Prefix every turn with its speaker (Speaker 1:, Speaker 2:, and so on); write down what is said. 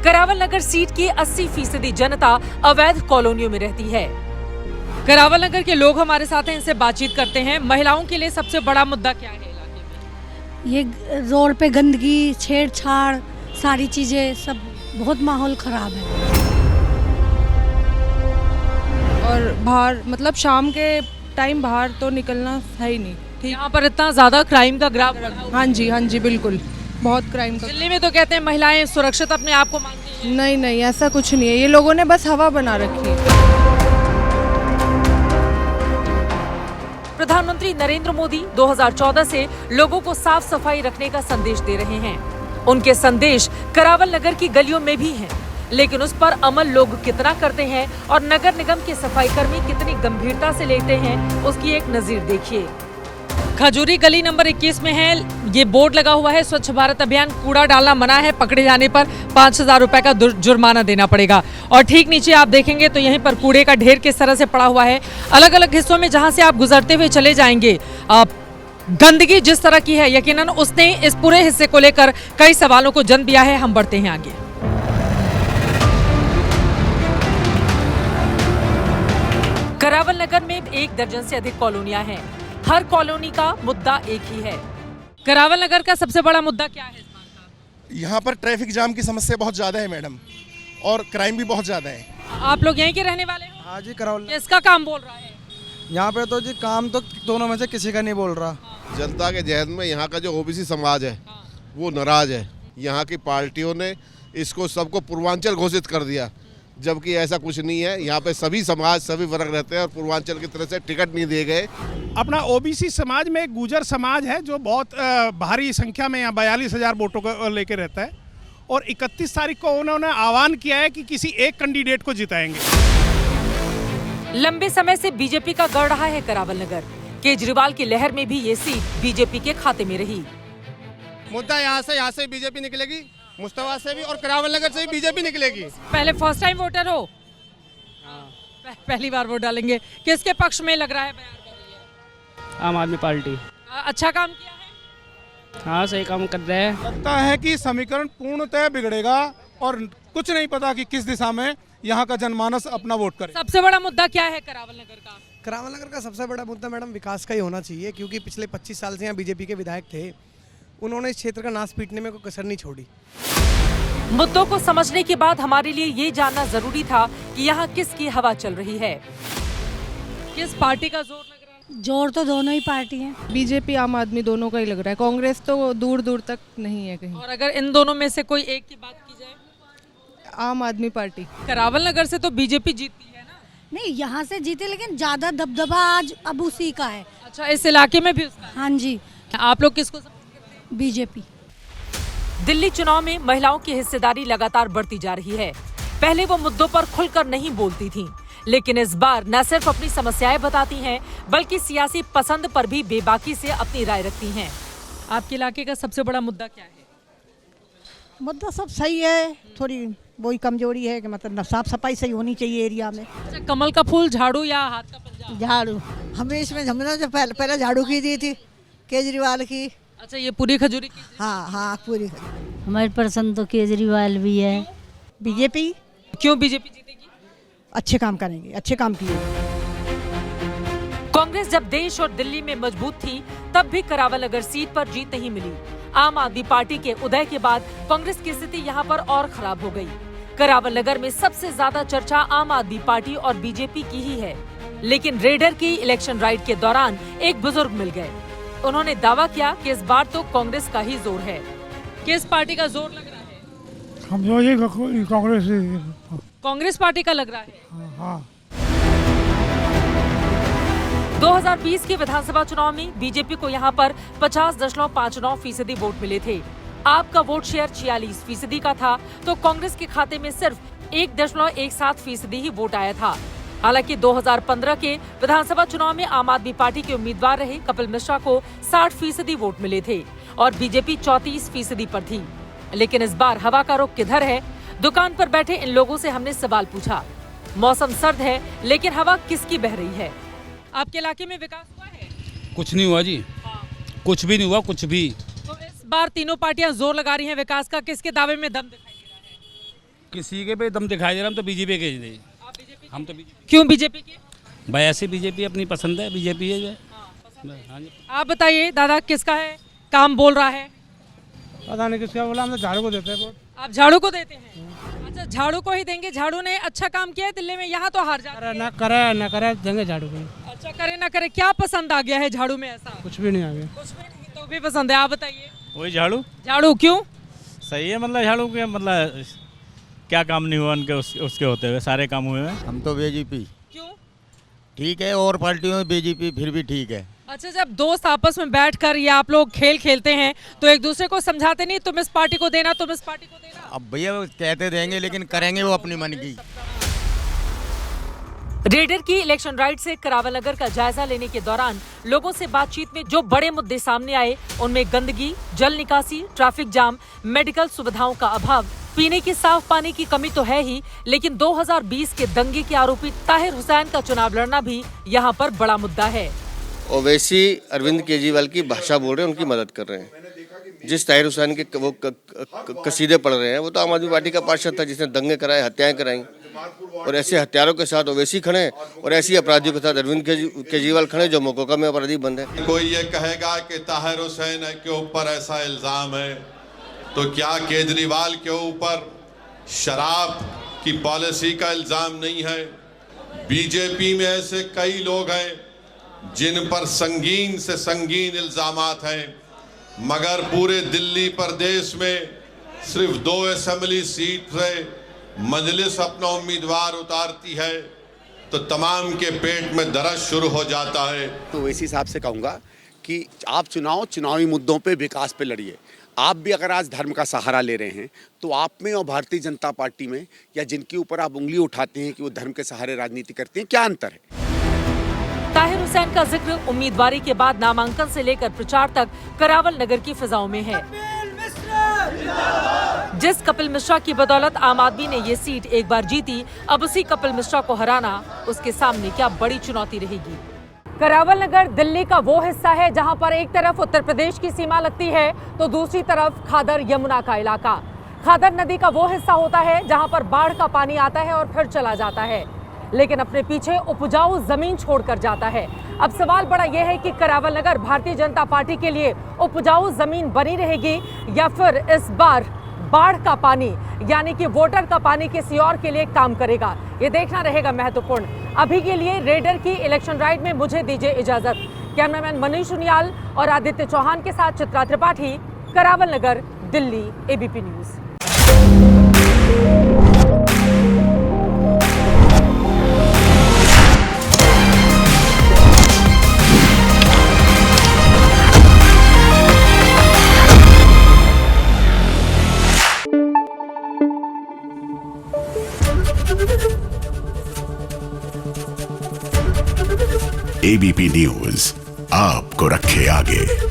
Speaker 1: करावल नगर seat की 80% जनता अवैध कॉलोनियों में रहती है। करावल नगर के लोग हमारे साथ हैं, इनसे बातचीत करते हैं। महिलाओं के लिए सबसे बड़ा मुद्दा क्या है इलाके में?
Speaker 2: ये रोड पे गंदगी, छेड़छाड़, सारी चीजें, सब बहुत माहौल खराब है।
Speaker 3: और बाहर मतलब शाम के टाइम बाहर तो निकलना है ही नहीं। ठीक,
Speaker 1: यहाँ पर इतना ज्यादा क्राइम का ग्राफ बढ़ा हुआ
Speaker 3: हाँ जी बिल्कुल, बहुत क्राइम
Speaker 1: है।
Speaker 3: का।
Speaker 1: दिल्ली में तो कहते हैं महिलाएं सुरक्षित अपने आप को मानती हैं।
Speaker 3: नहीं ऐसा कुछ नहीं है, ये लोगों ने बस हवा बना रखी है।
Speaker 1: प्रधानमंत्री नरेंद्र मोदी 2014 से लोगों को साफ सफाई रखने का संदेश दे रहे हैं। उनके संदेश करावल नगर की गलियों में भी हैं, लेकिन उस पर अमल लोग कितना करते हैं और नगर निगम के सफाई कर्मी कितनी गंभीरता से लेते हैं, उसकी एक नजीर देखिए। खजूरी गली नंबर 21 में है, ये बोर्ड लगा हुआ है, स्वच्छ भारत अभियान, कूड़ा डालना मना है, पकड़े जाने पर 5000 रुपए का जुर्माना देना पड़ेगा। और ठीक नीचे आप देखेंगे तो यहीं पर कूड़े का ढेर किस तरह से पड़ा हुआ है। अलग अलग हिस्सों में जहां से आप गुजरते हुए चले जाएंगे, गंदगी जिस तरह की है, यकीनन उसने इस पूरे हिस्से को लेकर कई सवालों को जन्म दिया है। हम बढ़ते हैं आगे। करावल नगर में 1 दर्जन से अधिक कॉलोनियां हैं। हर कॉलोनी का मुद्दा एक ही है। करावल नगर का सबसे बड़ा मुद्दा क्या है इस बार का?
Speaker 4: यहाँ पर ट्रैफिक जाम की समस्या बहुत ज़्यादा है मैडम, और क्राइम भी बहुत ज़्यादा है।
Speaker 1: आप लोग यहीं के रहने वाले हो?
Speaker 5: हाँ जी, करावल।
Speaker 1: किसका काम बोल रहा है
Speaker 5: यहाँ पे तो जी काम तो दोनों में से किसी का नहीं बोल रहा।
Speaker 6: जनता के जहन में यहाँ का जो ओबीसी समाज है वो नाराज है। यहाँ की पार्टियों ने इसको सबको पूर्वांचल घोषित कर दिया, जबकि ऐसा कुछ नहीं है। यहाँ पे सभी समाज, सभी वर्ग रहते हैं और पूर्वांचल की तरफ से टिकट नहीं दिए गए।
Speaker 7: अपना ओबीसी समाज में एक गुर्जर समाज है जो बहुत भारी संख्या में यहाँ 42,000 वोटों को लेकर रहता है, और 31 तारीख को उन्होंने आह्वान किया है कि किसी एक कैंडिडेट को जिताएंगे।
Speaker 1: लंबे समय से बीजेपी का गढ़ रहा है करावल नगर। केजरीवाल की लहर में भी ये सीट बीजेपी के खाते में रही।
Speaker 8: मुद्दा यहाँ से बीजेपी निकलेगी, मुस्तफा से भी और करावल नगर से भी बीजेपी निकलेगी।
Speaker 1: पहले फर्स्ट टाइम वोटर हो? पहली बार वोट डालेंगे। किसके पक्ष में लग रहा है?
Speaker 9: आम आदमी पार्टी।
Speaker 1: अच्छा काम किया है?
Speaker 9: हाँ, सही काम कर रहे हैं।
Speaker 5: लगता है कि समीकरण पूर्णतः बिगड़ेगा और कुछ नहीं पता कि किस दिशा में यहाँ का जनमानस अपना वोट करे।
Speaker 1: सबसे बड़ा मुद्दा क्या है करावल नगर का?
Speaker 10: करावल नगर का सबसे बड़ा मुद्दा मैडम विकास का ही होना चाहिए, क्योंकि पिछले 25 साल से यहाँ बीजेपी के विधायक थे, उन्होंने इस क्षेत्र का नाश पीटने में कोई कसर नहीं छोड़ी।
Speaker 1: मुद्दों को समझने के बाद हमारे लिए ये जानना जरूरी था कि यहाँ किसकी हवा चल रही है, किस पार्टी का जोर लग रहा है।
Speaker 2: जोर तो दोनों ही पार्टी हैं।
Speaker 3: बीजेपी आम आदमी दोनों का ही लग रहा है, कांग्रेस तो दूर दूर तक नहीं है कहीं।
Speaker 1: और अगर इन दोनों में से कोई एक की बात की जाए?
Speaker 3: आम आदमी पार्टी।
Speaker 1: करावल नगर से तो बीजेपी जीतती है ना?
Speaker 2: नहीं, यहाँ से जीते, लेकिन ज्यादा दबदबा आज अब उसी का है।
Speaker 1: अच्छा, इस इलाके में भी उसका है?
Speaker 2: हाँ जी,
Speaker 1: आप लोग किसको?
Speaker 2: बीजेपी।
Speaker 1: दिल्ली चुनाव में महिलाओं की हिस्सेदारी लगातार बढ़ती जा रही है। पहले वो मुद्दों पर खुलकर नहीं बोलती थीं, लेकिन इस बार न सिर्फ अपनी समस्याएं बताती हैं, बल्कि सियासी पसंद पर भी बेबाकी से अपनी राय रखती हैं। आपके इलाके का सबसे बड़ा मुद्दा क्या है?
Speaker 11: मुद्दा सब सही है, थोड़ी वही कमजोरी है कि मतलब साफ सफाई सही होनी चाहिए एरिया में।
Speaker 1: अच्छा, कमल का फूल, झाड़ू या हाथ का पंजा?
Speaker 11: झाड़ू। हमने हमने जो पहले झाड़ू की दी थी केजरीवाल की।
Speaker 1: अच्छा, ये पूरी खजूरी की?
Speaker 11: हाँ पूरी।
Speaker 2: हमारी पसंद तो केजरीवाल भी है।
Speaker 11: बीजेपी।
Speaker 1: क्यों बीजेपी जीतेगी?
Speaker 11: अच्छे काम करेंगे, अच्छे काम किए।
Speaker 1: कांग्रेस जब देश और दिल्ली में मजबूत थी, तब भी करावल नगर सीट पर जीत नहीं मिली। आम आदमी पार्टी के उदय के बाद कांग्रेस की स्थिति यहाँ पर और खराब हो गई। करावल नगर में सबसे ज्यादा चर्चा आम आदमी पार्टी और बीजेपी की ही है, लेकिन रेडर की इलेक्शन राइड के दौरान एक बुजुर्ग मिल गए। उन्होंने दावा किया कि इस बार तो कांग्रेस का ही जोर है। किस पार्टी का जोर लग रहा है?
Speaker 5: हम
Speaker 1: कांग्रेस पार्टी का लग रहा है।
Speaker 5: हाँ।
Speaker 1: 2020 के विधानसभा चुनाव में बीजेपी को यहाँ पर 50.59% वोट मिले थे। आपका वोट शेयर 46% का था, तो कांग्रेस के खाते में सिर्फ 1.17% ही वोट आया था। हालांकि 2015 के विधानसभा चुनाव में आम आदमी पार्टी के उम्मीदवार रहे कपिल मिश्रा को 60% वोट मिले थे और बीजेपी 34% पर थी। लेकिन इस बार हवा का रुख किधर है? दुकान पर बैठे इन लोगों से हमने सवाल पूछा। मौसम सर्द है, लेकिन हवा किसकी बह रही है? आपके इलाके में विकास हुआ है?
Speaker 12: कुछ नहीं हुआ जी। कुछ भी नहीं हुआ, कुछ भी।
Speaker 1: तो इस बार तीनों पार्टियां जोर लगा रही हैं विकास का, किसके दावे में दम दिखाई दे रहा है?
Speaker 12: किसी के पे दम दिखाई दे रहा, हम तो बीजेपी के ही दे। हम तो
Speaker 1: क्यों बीजेपी के?
Speaker 12: भाई ऐसे बीजेपी अपनी पसंद है, बीजेपी है जो है। हाँ जी।
Speaker 1: आप बताइए दादा, किसका है काम बोल रहा है?
Speaker 10: पता नहीं किसका बोला, हम तो झाड़ू को देते हैं वोट।
Speaker 1: आप झाड़ू को देते हैं? अच्छा, झाड़ू को ही देंगे। झाड़ू ने अच्छा काम किया है दिल्ली में, यहाँ तो हार जाते हैं।
Speaker 10: ना करे देंगे झाड़ू को।
Speaker 1: अच्छा, करे ना करे, क्या पसंद आ गया है झाड़ू में ऐसा?
Speaker 10: कुछ भी नहीं आ गया।
Speaker 1: कुछ भी नहीं तो भी पसंद है। आप बताइए।
Speaker 13: वही झाड़ू
Speaker 1: झाड़ू क्यों
Speaker 13: सही है, मतलब झाड़ू के मतलब क्या काम नहीं हुआ उनके, उसके होते हुए सारे काम हुए हैं।
Speaker 14: हम तो बीजेपी।
Speaker 1: क्यों?
Speaker 14: ठीक है, और पार्टियों में बीजेपी फिर भी ठीक है।
Speaker 1: अच्छा, जब दोस्त आपस में बैठकर या आप लोग खेल खेलते हैं तो एक दूसरे को समझाते नहीं, तुम इस पार्टी को देना, तुम इस पार्टी को देना?
Speaker 14: अब भैया वो कहते देंगे, लेकिन करेंगे वो अपनी मन की।
Speaker 1: रेडर की इलेक्शन राइट से करावल नगर का जायजा लेने के दौरान लोगों से बातचीत में जो बड़े मुद्दे सामने आए, उनमें गंदगी, जल निकासी, ट्रैफिक जाम, मेडिकल सुविधाओं का अभाव, पीने की साफ पानी की कमी तो है ही, लेकिन 2020 के दंगे के आरोपी ताहिर हुसैन का चुनाव लड़ना भी यहाँ पर बड़ा मुद्दा है।
Speaker 15: ओवैसी अरविंद केजरीवाल की भाषा बोल रहे हैं, उनकी मदद कर रहे हैं। जिस ताहिर हुसैन के वो कसीदे पढ़ रहे हैं, वो तो आम आदमी पार्टी का पार्षद था जिसने दंगे कराए, हत्याएं कराई, और ऐसे हत्यारों के साथ ओवैसी खड़े और ऐसी अपराधियों के साथ अरविंद केजरीवाल खड़े जो मौका में अपराधी बंद है।
Speaker 16: कोई ये कहेगा कि ताहिर हुसैन के ऊपर ऐसा इल्जाम है, तो क्या केजरीवाल के ऊपर शराब की पॉलिसी का इल्जाम नहीं है? बीजेपी में ऐसे कई लोग हैं जिन पर संगीन से संगीन इल्जामात हैं, मगर पूरे दिल्ली प्रदेश में सिर्फ 2 असेंबली सीट से मजलिस अपना उम्मीदवार उतारती है तो तमाम के पेट में दर्द शुरू हो जाता है।
Speaker 17: तो इसी हिसाब से कहूँगा कि आप चुनावी मुद्दों पे, विकास पे लड़िए। आप भी अगर आज धर्म का सहारा ले रहे हैं तो आप में और भारतीय जनता पार्टी में, या जिनके ऊपर आप उंगली उठाते हैं कि वो धर्म के सहारे राजनीति करते हैं, क्या अंतर है?
Speaker 1: ताहिर हुसैन का जिक्र उम्मीदवारी के बाद नामांकन से लेकर प्रचार तक करावल नगर की फिजाओं में है। जिस कपिल मिश्रा की बदौलत आम आदमी ने ये सीट एक बार जीती, अब उसी कपिल मिश्रा को हराना उसके सामने क्या बड़ी चुनौती रहेगी। करावल नगर दिल्ली का वो हिस्सा है जहां पर एक तरफ उत्तर प्रदेश की सीमा लगती है तो दूसरी तरफ खादर यमुना का इलाका। खादर नदी का वो हिस्सा होता है जहां पर बाढ़ का पानी आता है और फिर चला जाता है, लेकिन अपने पीछे उपजाऊ जमीन छोड़कर जाता है। अब सवाल बड़ा यह है कि करावल नगर भारतीय जनता पार्टी के लिए उपजाऊ जमीन बनी रहेगी या फिर इस बार बाढ़ का पानी यानी कि वोटर का पानी किसी और के लिए काम करेगा, ये देखना रहेगा महत्वपूर्ण। अभी के लिए रेडर की इलेक्शन राइड में मुझे दीजिए इजाजत। कैमरामैन मनीष उनियाल और आदित्य चौहान के साथ Chitra Tripathi, Karawal Nagar, Delhi, ABP news.
Speaker 18: ABP news आपको रखे आगे।